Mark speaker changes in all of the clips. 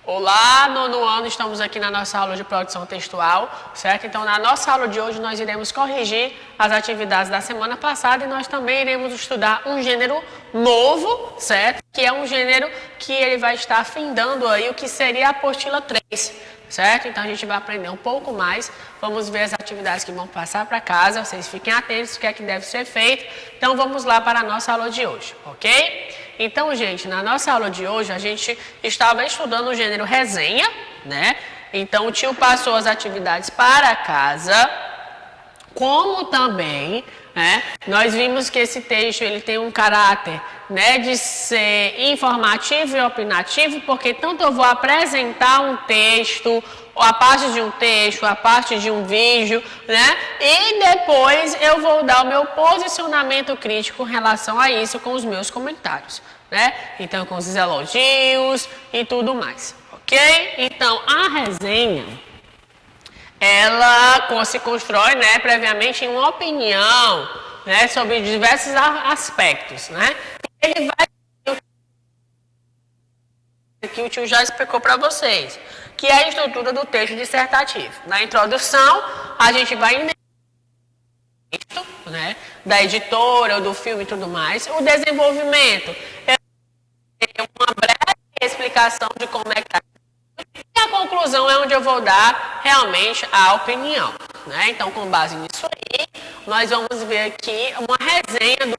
Speaker 1: Olá, nono ano, estamos aqui na nossa aula de produção textual, certo? Então, na nossa aula de hoje, nós iremos corrigir as atividades da semana passada e nós também iremos estudar um gênero novo, certo? Que é um gênero que ele vai estar findando aí o que seria a apostila 3, certo? Então, a gente vai aprender um pouco mais, vamos ver as atividades que vão passar para casa, vocês fiquem atentos, o que é que deve ser feito. Então, vamos lá para a nossa aula de hoje, ok? Então, gente, na nossa aula de hoje, a gente estava estudando o gênero resenha, né? Então, o tio passou as atividades para casa, como também, né? Nós vimos que esse texto, ele tem um caráter, né, de ser informativo e opinativo, porque tanto eu vou apresentar um texto, ou a parte de um texto, a parte de um vídeo, né? E depois eu vou dar o meu posicionamento crítico em relação a isso com os meus comentários, né? Então, com os elogios e tudo mais, ok? Então, a resenha, ela se constrói, né, previamente em uma opinião, né, sobre diversos aspectos, né? Ele vai que o tio já explicou para vocês, que é a estrutura do texto dissertativo. Na introdução, a gente vai né, da editora, ou do filme e tudo mais. O desenvolvimento é uma breve explicação de como é que e a conclusão é onde eu vou dar realmente a opinião, né? Então, com base nisso aí, nós vamos ver aqui uma resenha do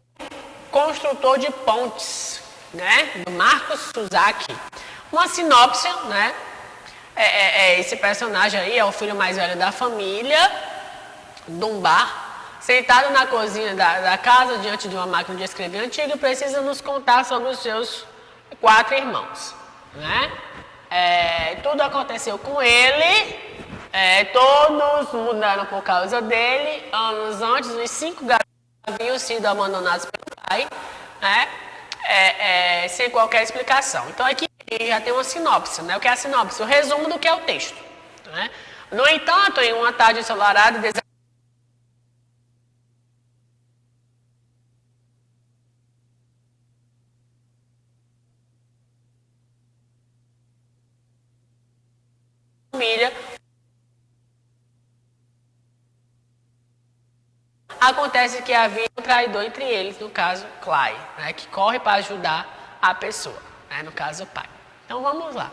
Speaker 1: construtor de pontes, né? Do Marcos Suzaki. Uma sinopse, né? Esse personagem aí é o filho mais velho da família, Dunbar, sentado na cozinha da casa, diante de uma máquina de escrever antiga, precisa nos contar sobre os seus 4 irmãos, né? Tudo aconteceu com ele, todos mudaram por causa dele. Anos antes, os 5 garotos haviam sido abandonados pelo pai, né? Sem qualquer explicação. Então aqui já tem uma sinopse, né? O que é a sinopse? O resumo do que é o texto, né? No entanto, em uma tarde ensolarada, família, acontece que havia um traidor entre eles, no caso, Clay, né, que corre para ajudar a pessoa, né, no caso, o pai. Então, vamos lá.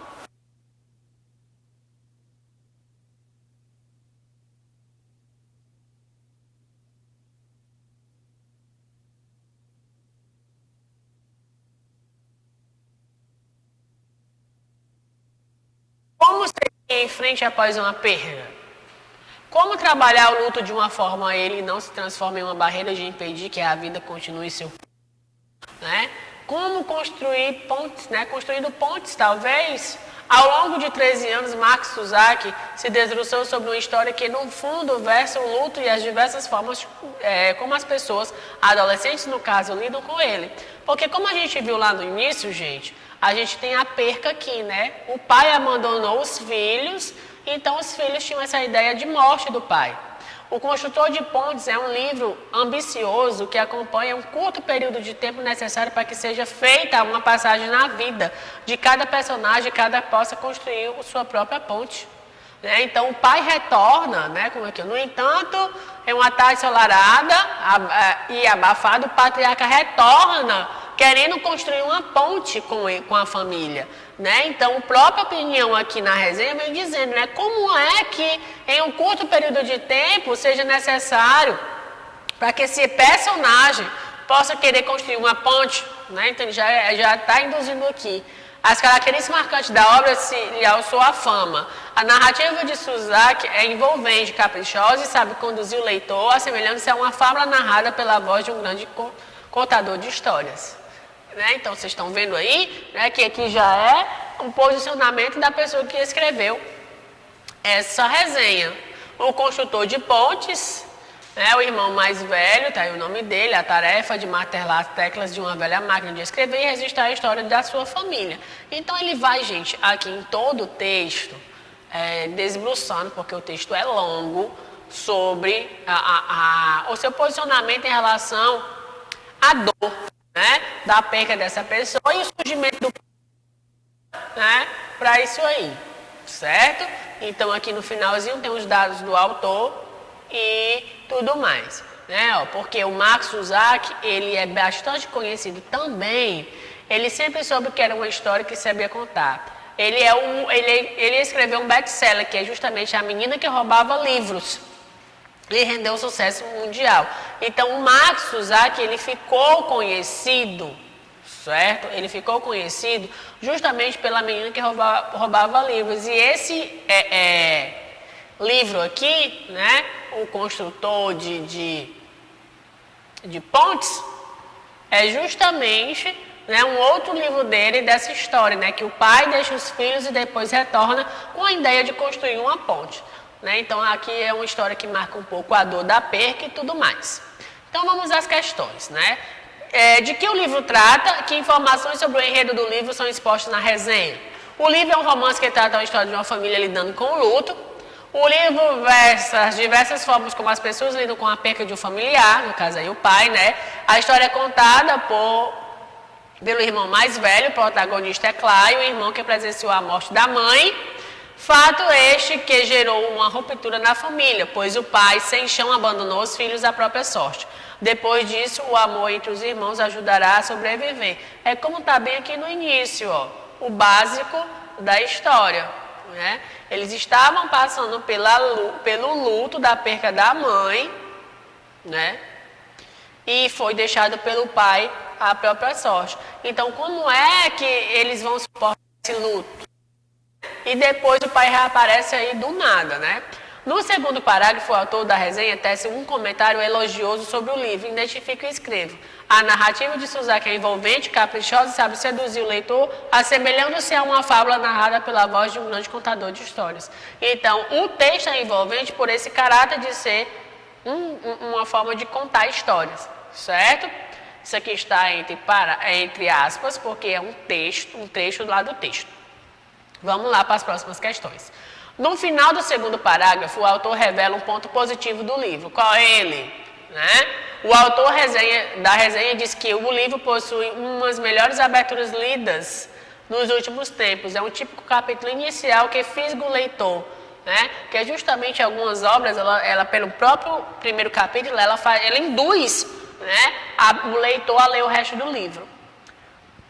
Speaker 1: Como seguir em frente após uma perda? Como trabalhar o luto de uma forma a ele não se transforma em uma barreira de impedir que a vida continue seu, né? Como construir pontes, né? Construindo pontes, talvez. Ao longo de 13 anos, Marcos Suzaki se debruçou sobre uma história que, no fundo, versa o luto e as diversas formas como as pessoas, adolescentes no caso, lidam com ele. Porque, como a gente viu lá no início, gente, a gente tem a perca aqui, né? O pai abandonou os filhos, então os filhos tinham essa ideia de morte do pai. O Construtor de Pontes é um livro ambicioso que acompanha um curto período de tempo necessário para que seja feita uma passagem na vida de cada personagem, cada possa construir sua própria ponte, né? Então o pai retorna, né, como aqui. No entanto, em uma tarde ensolarada e abafada, o patriarca retorna querendo construir uma ponte com a família, né? Então, a própria opinião aqui na resenha vem dizendo, né, como é que em um curto período de tempo seja necessário para que esse personagem possa querer construir uma ponte, né? Então, já está induzindo aqui. As características marcantes da obra se lhe alçou a fama. A narrativa de Suzaki é envolvente, caprichosa e sabe conduzir o leitor, assemelhando-se a uma fábula narrada pela voz de um grande contador de histórias. Né? Então, vocês estão vendo aí, né, que aqui já é um posicionamento da pessoa que escreveu essa resenha. O construtor de pontes, né, o irmão mais velho, está aí o nome dele, a tarefa de martelar as teclas de uma velha máquina de escrever e registrar a história da sua família. Então, ele vai, gente, aqui em todo o texto, desbruçando, porque o texto é longo, sobre o seu posicionamento em relação à dor, né, da perca dessa pessoa e o surgimento do né, para isso aí, certo? Então aqui no finalzinho tem os dados do autor e tudo mais, né? Ó, porque o Max Suzak, ele é bastante conhecido também. Ele sempre soube que era uma história que sabia contar. Ele escreveu um best-seller, que é justamente A Menina que Roubava Livros. E rendeu sucesso mundial. Então, o Max Suzak, ele ficou conhecido, certo? Ele ficou conhecido justamente pela menina que roubava livros. E esse livro aqui, né? O Construtor de Pontes, é justamente, né, um outro livro dele dessa história, né? Que o pai deixa os filhos e depois retorna com a ideia de construir uma ponte. Né? Então, aqui é uma história que marca um pouco a dor da perca e tudo mais. Então, vamos às questões, né? De que o livro trata, que informações sobre o enredo do livro são expostas na resenha. O livro é um romance que trata a história de uma família lidando com o luto. O livro versa as diversas formas como as pessoas lidam com a perca de um familiar, no caso aí o pai, né? A história é contada pelo irmão mais velho, o protagonista é Clay, o irmão que presenciou a morte da mãe. Fato este que gerou uma ruptura na família, pois o pai, sem chão, abandonou os filhos à própria sorte. Depois disso, o amor entre os irmãos ajudará a sobreviver. É como está bem aqui no início, ó, o básico da história. Né? Eles estavam passando pelo luto da perca da mãe, né? E foi deixado pelo pai à própria sorte. Então, como é que eles vão suportar esse luto? E depois o pai reaparece aí do nada, né? No segundo parágrafo, o autor da resenha tece um comentário elogioso sobre o livro. Identifica e escreve. A narrativa de Suzak é envolvente, caprichosa e sabe seduzir o leitor, assemelhando-se a uma fábula narrada pela voz de um grande contador de histórias. Então, o texto é envolvente por esse caráter de ser uma forma de contar histórias, certo? Isso aqui está entre aspas, porque é um trecho lá do texto. Vamos lá para as próximas questões. No final do segundo parágrafo, o autor revela um ponto positivo do livro. Qual é ele? Né? O autor da resenha diz que o livro possui umas melhores aberturas lidas nos últimos tempos. É um típico capítulo inicial que fisga o leitor. Né? Que é justamente algumas obras, ela pelo próprio primeiro capítulo, ela induz, né, o leitor a ler o resto do livro.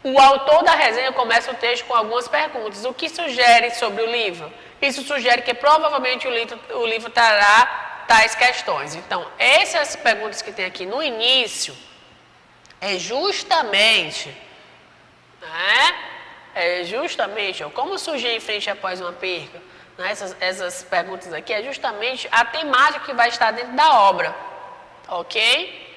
Speaker 1: O autor da resenha começa o texto com algumas perguntas. O que sugere sobre o livro? Isso sugere que provavelmente o livro trará tais questões. Então, essas perguntas que tem aqui no início é justamente, ó, como surgir em frente após uma perca. Né? Essas perguntas aqui é justamente a temática que vai estar dentro da obra. Ok?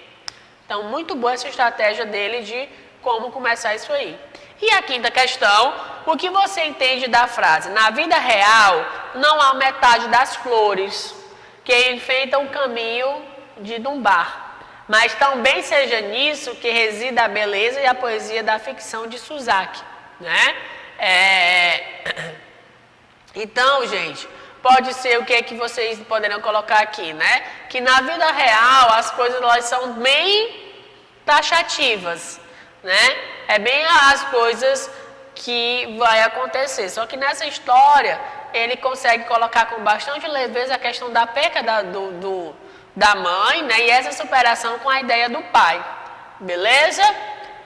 Speaker 1: Então, muito boa essa estratégia dele de como começar isso aí. E a quinta questão, o que você entende da frase? Na vida real, não há metade das flores que enfeitam o caminho de Dunbar, mas também seja nisso que reside a beleza e a poesia da ficção de Suzak, né? Então, gente, pode ser o que é que vocês poderão colocar aqui, né? Que na vida real as coisas elas são bem taxativas, né? É bem as coisas que vai acontecer. Só que nessa história, ele consegue colocar com bastante leveza a questão da perca da mãe, né? E essa superação com a ideia do pai. Beleza?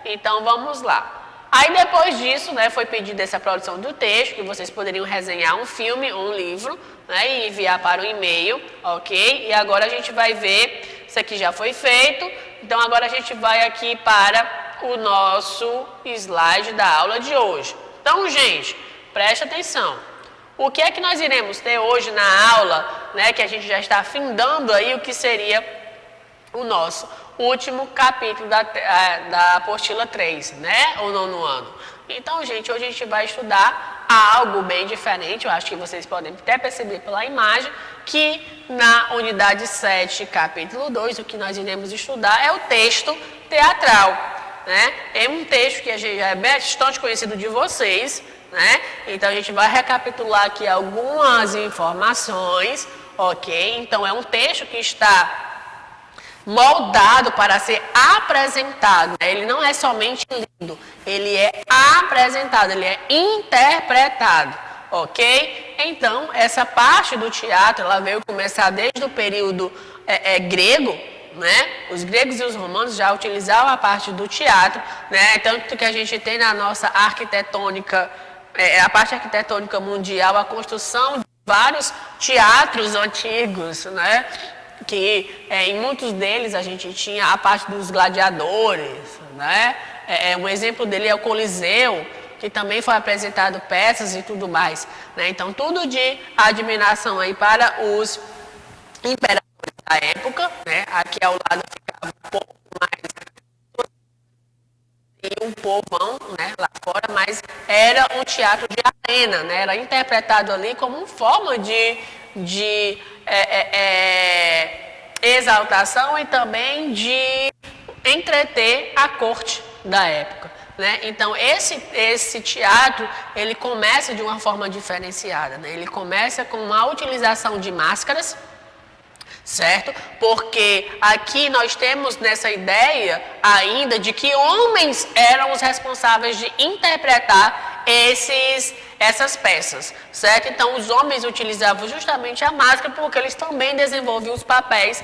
Speaker 1: Então, vamos lá. Aí, depois disso, né, foi pedida essa produção do texto, que vocês poderiam resenhar um filme ou um livro, né, e enviar para o e-mail, ok? E agora a gente vai ver, isso aqui já foi feito, então agora a gente vai aqui para o nosso slide da aula de hoje. Então, gente, preste atenção. O que é que nós iremos ter hoje na aula, né, que a gente já está findando aí o que seria o nosso último capítulo da apostila 3, né, o 9º ano. Então, gente, hoje a gente vai estudar algo bem diferente, eu acho que vocês podem até perceber pela imagem, que na unidade 7, capítulo 2, o que nós iremos estudar é o texto teatral. Né? É um texto que já é bastante conhecido de vocês, né? Então a gente vai recapitular aqui algumas informações, ok? Então é um texto que está moldado para ser apresentado. Ele não é somente lido, ele é apresentado, ele é interpretado, ok? Então, essa parte do teatro, ela veio começar desde o período grego, né? Os gregos e os romanos já utilizavam a parte do teatro, né? Tanto que a gente tem na nossa arquitetônica, a parte arquitetônica mundial, a construção de vários teatros antigos, né? Que em muitos deles a gente tinha a parte dos gladiadores, né? Um exemplo dele é o Coliseu, que também foi apresentado peças e tudo mais, né? Então, tudo de admiração aí para os imperadores da época, né? Aqui ao lado ficava um pouco mais e um povão, né, lá fora, mas era um teatro de arena, né? Era interpretado ali como uma forma de exaltação e também de entreter a corte da época, né? Então esse teatro, ele começa de uma forma diferenciada, né? Ele começa com uma utilização de máscaras, certo? Porque aqui nós temos nessa ideia ainda de que homens eram os responsáveis de interpretar essas peças, certo? Então os homens utilizavam justamente a máscara porque eles também desenvolviam os papéis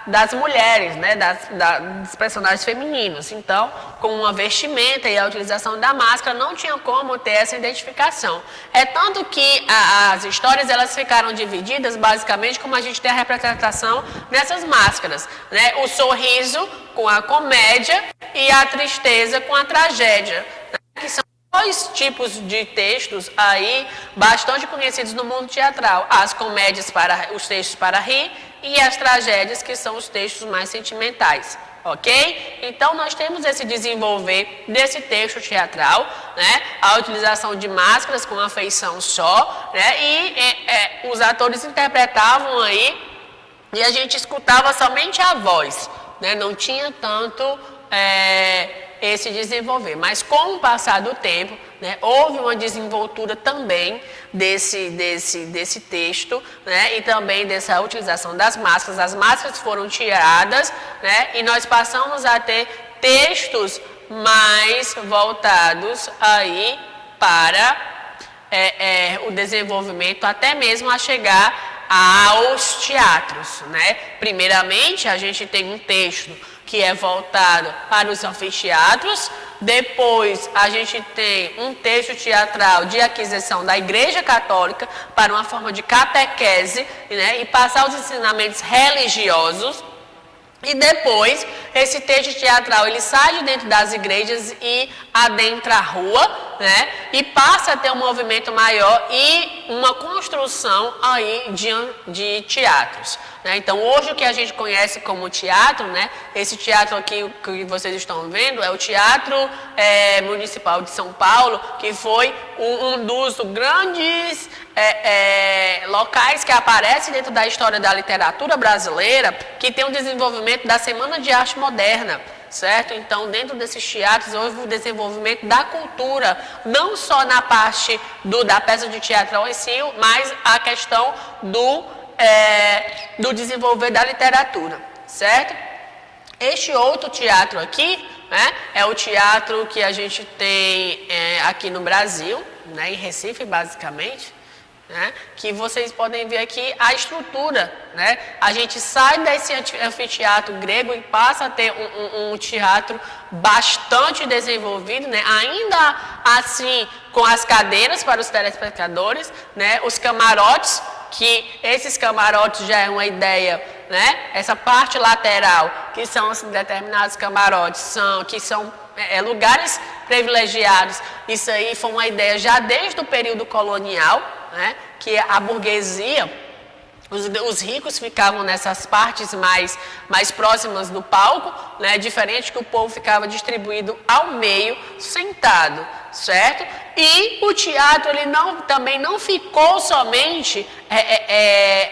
Speaker 1: das mulheres, né? Dos personagens femininos. Então, com uma vestimenta e a utilização da máscara, não tinha como ter essa identificação. É tanto que as histórias, elas ficaram divididas basicamente como a gente tem a representação nessas máscaras, né? O sorriso com a comédia e a tristeza com a tragédia, né? Que são dois tipos de textos aí bastante conhecidos no mundo teatral. As comédias, os textos para rir, e as tragédias, que são os textos mais sentimentais, ok? Então, nós temos esse desenvolver desse texto teatral, né? A utilização de máscaras com uma feição só, né? E os atores interpretavam aí, e a gente escutava somente a voz, né? Não tinha tanto esse desenvolver, mas com o passar do tempo, né, houve uma desenvoltura também desse texto, né, e também dessa utilização das máscaras. As máscaras foram tiradas, né, e nós passamos a ter textos mais voltados aí para o desenvolvimento, até mesmo a chegar aos teatros, né? Primeiramente, a gente tem um texto que é voltado para os anfiteatros. Depois, a gente tem um texto teatral de aquisição da Igreja Católica para uma forma de catequese, né, e passar os ensinamentos religiosos. E depois, esse texto teatral, ele sai de dentro das igrejas e adentra a rua, né? E passa a ter um movimento maior e uma construção aí de teatros, né? Então, hoje o que a gente conhece como teatro, né? Esse teatro aqui que vocês estão vendo é o Teatro Municipal de São Paulo, que foi um dos grandes locais que aparece dentro da história da literatura brasileira, que tem um desenvolvimento da Semana de Arte Moderna, certo? Então, dentro desses teatros, houve o desenvolvimento da cultura, não só na parte da peça de teatro em si, mas a questão do desenvolver da literatura, certo? Este outro teatro aqui, né, é o teatro que a gente tem aqui no Brasil, né, em Recife, basicamente, né, que vocês podem ver aqui a estrutura, né? A gente sai desse anfiteatro grego e passa a ter um teatro bastante desenvolvido, né? Ainda assim, com as cadeiras para os telespectadores, né? Os camarotes, que esses camarotes já é uma ideia, né? Essa parte lateral, que são assim, determinados camarotes, que são lugares privilegiados. Isso aí foi uma ideia já desde o período colonial, né? Que a burguesia, os ricos ficavam nessas partes mais próximas do palco, né? Diferente que o povo ficava distribuído ao meio, sentado, certo? E o teatro, ele também não ficou somente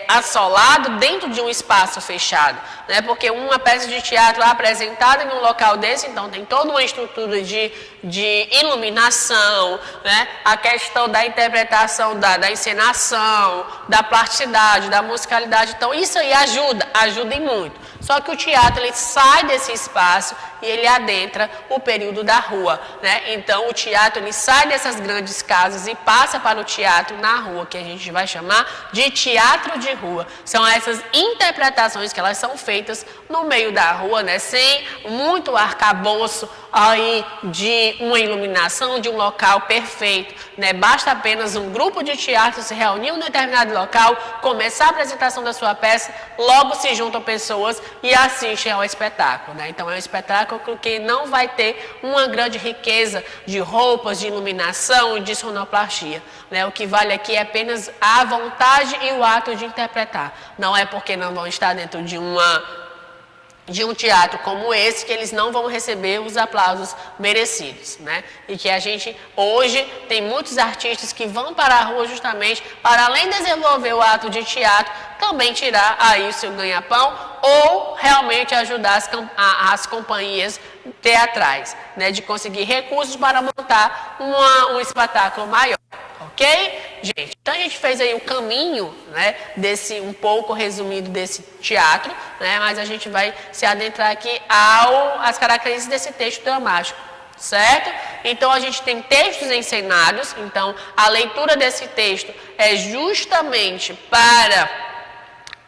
Speaker 1: assolado dentro de um espaço fechado, né? Porque uma peça de teatro é apresentada em um local desse, então tem toda uma estrutura de iluminação, né? A questão da interpretação, da encenação, da plasticidade, da musicalidade, então isso aí ajuda e muito. Só que o teatro ele sai desse espaço e ele adentra o período da rua, né? Então o teatro ele sai dessas grandes casas e passa para o teatro na rua, que a gente vai chamar de teatro de rua. São essas interpretações que elas são feitas no meio da rua, né? Sem muito arcabouço aí de uma iluminação, de um local perfeito, né? Basta apenas um grupo de teatro se reunir em um determinado local, começar a apresentação da sua peça, logo se juntam pessoas e assistem ao espetáculo, né? Então é um espetáculo que não vai ter uma grande riqueza de roupas, de iluminação e de sonoplastia, né? O que vale aqui é apenas a vontade e o ato de interpretar. Não é porque não vão estar dentro de um teatro como esse que eles não vão receber os aplausos merecidos, né? E que a gente hoje tem muitos artistas que vão para a rua justamente para, além de desenvolver o ato de teatro, também tirar aí o seu ganha-pão ou realmente ajudar as companhias teatrais, né? De conseguir recursos para montar um espetáculo maior. Ok? Gente, então a gente fez aí o caminho, né, um pouco resumido desse teatro, né, mas a gente vai se adentrar aqui às características desse texto dramático, certo? Então a gente tem textos encenados, então a leitura desse texto é justamente para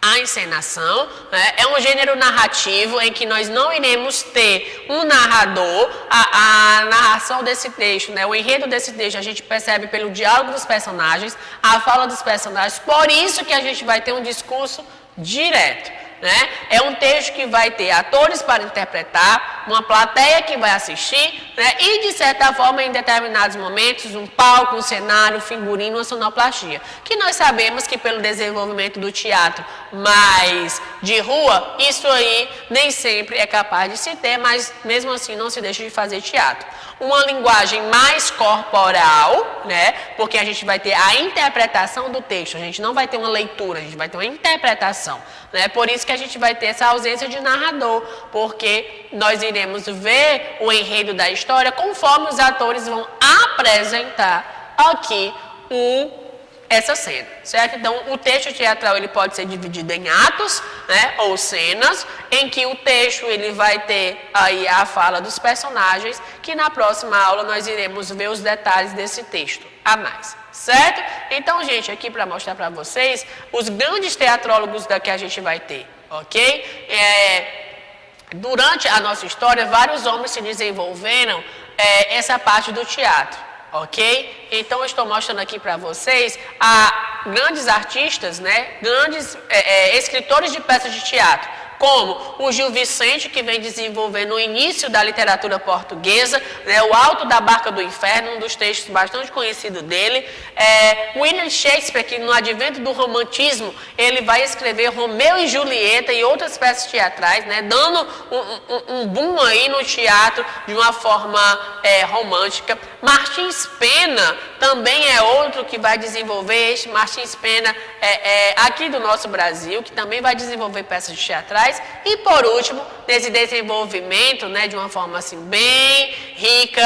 Speaker 1: a encenação, né? É um gênero narrativo em que nós não iremos ter um narrador, a narração desse texto, né? O enredo desse texto a gente percebe pelo diálogo dos personagens, a fala dos personagens, por isso que a gente vai ter um discurso direto, né? É um texto que vai ter atores para interpretar, uma plateia que vai assistir, né? E de certa forma em determinados momentos um palco, um cenário, um figurino, uma sonoplastia, que nós sabemos que pelo desenvolvimento do teatro mais de rua, isso aí nem sempre é capaz de se ter, mas mesmo assim não se deixa de fazer teatro. Uma linguagem mais corporal, né? Porque a gente vai ter a interpretação do texto, a gente não vai ter uma leitura, a gente vai ter uma interpretação, né? Por isso que a gente vai ter essa ausência de narrador, porque nós iremos ver o enredo da história conforme os atores vão apresentar aqui essa cena, certo? Então, o texto teatral ele pode ser dividido em atos, né, ou cenas, em que o texto ele vai ter aí a fala dos personagens, que na próxima aula nós iremos ver os detalhes desse texto a mais, certo? Então, gente, aqui para mostrar para vocês os grandes teatrólogos que a gente vai ter, ok? Durante a nossa história, vários homens se desenvolveram essa parte do teatro. Ok? Então eu estou mostrando aqui para vocês grandes artistas, né? Grandes escritores de peças de teatro, como o Gil Vicente, que vem desenvolvendo o início da literatura portuguesa, né? O Alto da Barca do Inferno, um dos textos bastante conhecidos dele. William Shakespeare, que no advento do romantismo, ele vai escrever Romeu e Julieta e outras peças teatrais, né? Dando um boom aí no teatro de uma forma romântica. Martins Pena também é outro que vai desenvolver, Martins Pena aqui do nosso Brasil, que também vai desenvolver peças teatrais. E por último, nesse desenvolvimento, né, de uma forma assim bem rica,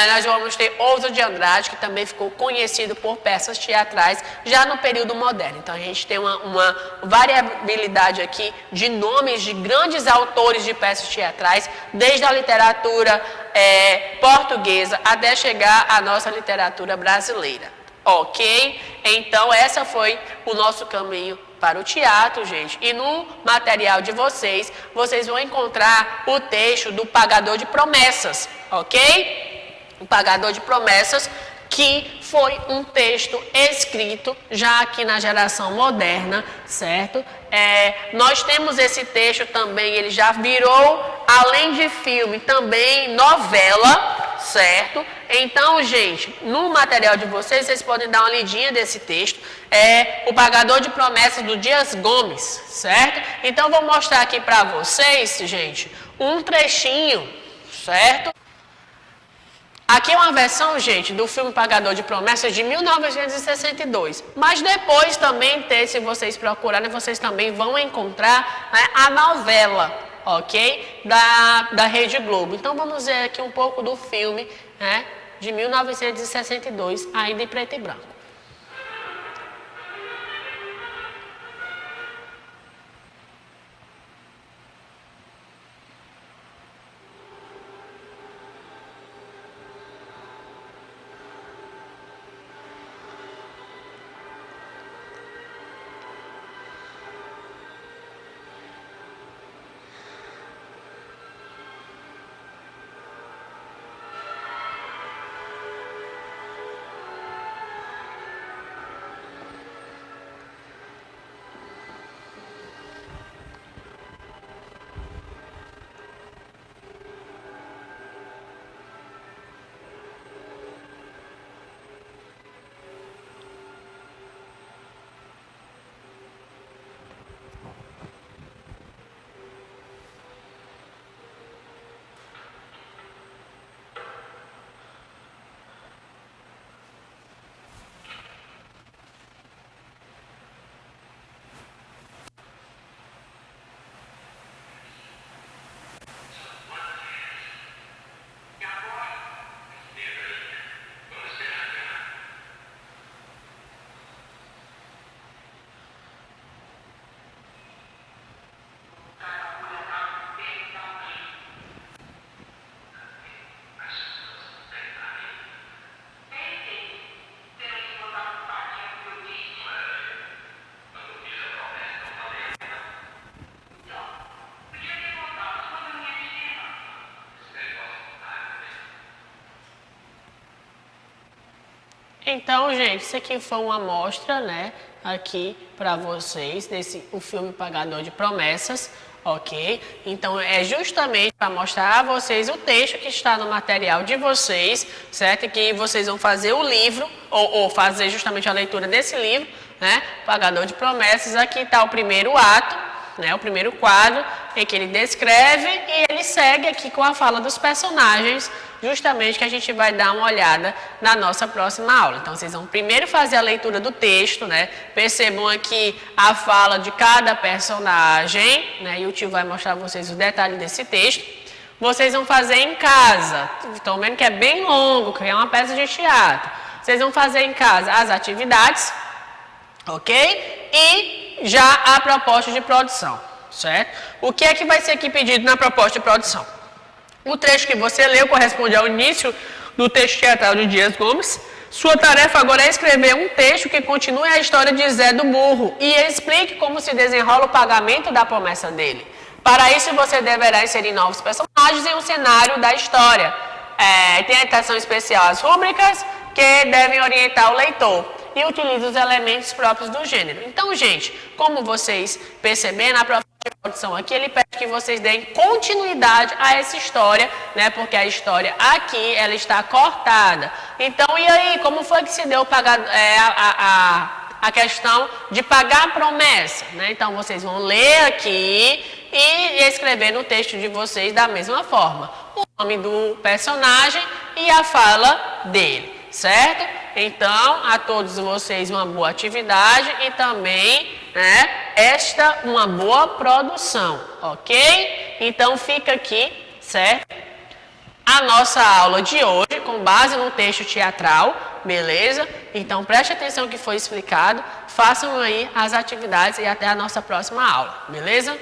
Speaker 1: nós vamos ter Ouso de Andrade, que também ficou conhecido por peças teatrais já no período moderno. Então a gente tem uma variabilidade aqui de nomes de grandes autores de peças teatrais, desde a literatura portuguesa até chegar à nossa literatura brasileira. Ok? Então essa foi o nosso caminho para o teatro, gente. E no material de vocês vão encontrar o texto do Pagador de Promessas, ok? O Pagador de Promessas, que foi um texto escrito já aqui na geração moderna, certo? Nós temos esse texto também, ele já virou, além de filme, também novela, certo? Então, gente, no material de vocês podem dar uma lidinha desse texto. O Pagador de Promessas do Dias Gomes, certo? Então, vou mostrar aqui para vocês, gente, um trechinho, certo? Aqui é uma versão, gente, do filme Pagador de Promessas de 1962. Mas depois também tem, se vocês procurarem, vocês também vão encontrar, né, a novela, ok? Da Rede Globo. Então vamos ver aqui um pouco do filme, né, de 1962, ainda em preto e branco. Então, gente, isso aqui foi uma amostra, né, aqui para vocês, o filme Pagador de Promessas, ok? Então, é justamente para mostrar a vocês o texto que está no material de vocês, certo? Que vocês vão fazer o livro, ou fazer justamente a leitura desse livro, né, Pagador de Promessas. Aqui está o primeiro ato, né, o primeiro quadro, em que ele descreve e ele segue aqui com a fala dos personagens, justamente que a gente vai dar uma olhada na nossa próxima aula. Então, vocês vão primeiro fazer a leitura do texto, né? Percebam aqui a fala de cada personagem, né? E o tio vai mostrar a vocês os detalhes desse texto. Vocês vão fazer em casa. Estão vendo que é bem longo, que é uma peça de teatro. Vocês vão fazer em casa as atividades, ok? E já a proposta de produção, certo? O que é que vai ser aqui pedido na proposta de produção? O trecho que você leu corresponde ao início do texto teatral de Dias Gomes. Sua tarefa agora é escrever um texto que continue a história de Zé do Burro e explique como se desenrola o pagamento da promessa dele. Para isso, você deverá inserir novos personagens em um cenário da história. Tem atenção especial às rúbricas que devem orientar o leitor e utiliza os elementos próprios do gênero. Então, gente, como vocês perceberam, a produção aqui, ele pede que vocês deem continuidade a essa história, né? Porque a história aqui, ela está cortada. Então, e aí, como foi que se deu a questão de pagar a promessa, né? Então, vocês vão ler aqui e escrever no texto de vocês da mesma forma. O nome do personagem e a fala dele, certo? Então, a todos vocês uma boa atividade e também, né, uma boa produção, ok? Então, fica aqui, certo? A nossa aula de hoje, com base no texto teatral, beleza? Então, preste atenção no que foi explicado, façam aí as atividades e até a nossa próxima aula, beleza?